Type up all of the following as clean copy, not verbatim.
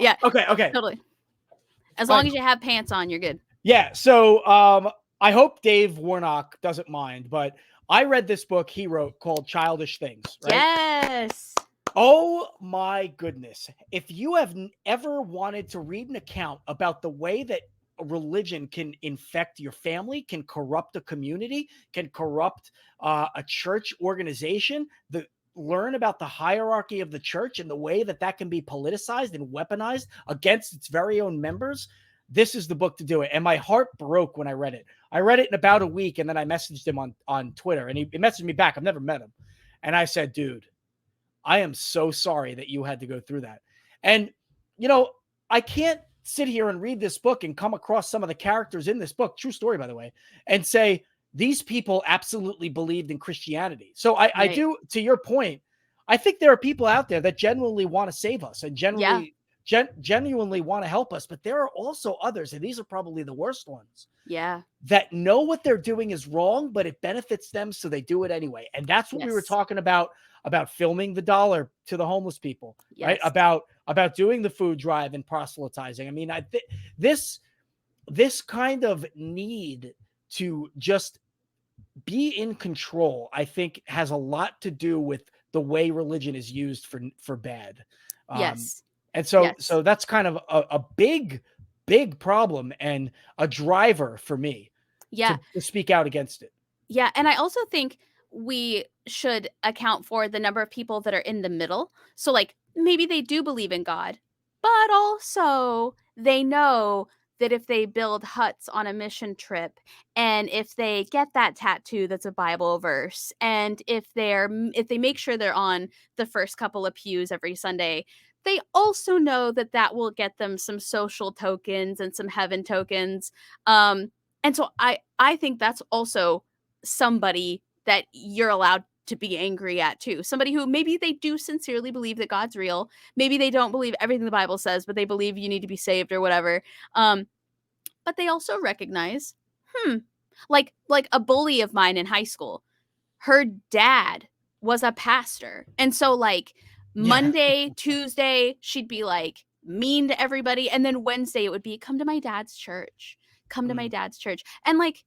Yeah. Okay. Totally. As long as you have pants on, you're good. Yeah. So I hope Dave Warnock doesn't mind, but I read this book he wrote called Childish Things, right? Yes. Oh my goodness. If you have ever wanted to read an account about the way that religion can infect your family, can corrupt a community, can corrupt a church organization, learn about the hierarchy of the church and the way that that can be politicized and weaponized against its very own members, this is the book to do it. And my heart broke when I read it. I read it in about a week, and then I messaged him on Twitter, and he messaged me back. I've never met him. And I said, dude, I am so sorry that you had to go through that. And, I can't sit here and read this book and come across some of the characters in this book, true story, by the way, and say, these people absolutely believed in Christianity. So I do, to your point, I think there are people out there that genuinely want to save us and genuinely want to help us. But there are also others, and these are probably the worst ones. Yeah. That know what they're doing is wrong, but it benefits them, so they do it anyway. And that's what we were talking about filming the dollar to the homeless people, right? About doing the food drive and proselytizing. I mean, this kind of need to just be in control, I think, has a lot to do with the way religion is used for bad. And so that's kind of a big problem and a driver for me to speak out against it. Yeah. And I also think we should account for the number of people that are in the middle. So like maybe they do believe in God, but also they know that if they build huts on a mission trip, and if they get that tattoo that's a Bible verse, and if they make sure they're on the first couple of pews every Sunday, they also know that that will get them some social tokens and some heaven tokens. And so I think that's also somebody that you're allowed to be angry at too. Somebody who maybe they do sincerely believe that God's real. Maybe they don't believe everything the Bible says, but they believe you need to be saved or whatever. But they also recognize, like a bully of mine in high school, her dad was a pastor. And so like Monday, Tuesday, she'd be like mean to everybody. And then Wednesday it would be, come to my dad's church. Come to my dad's church. And like,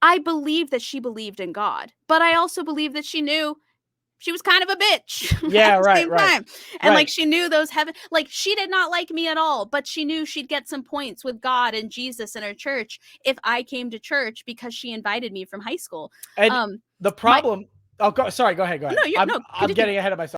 I believe that she believed in God, but I also believe that she knew she was kind of a bitch at the same time. And like, she knew those heaven, like she did not like me at all, but she knew she'd get some points with God and Jesus in her church if I came to church because she invited me from high school. And the problem, go ahead. No, I'm getting ahead of myself.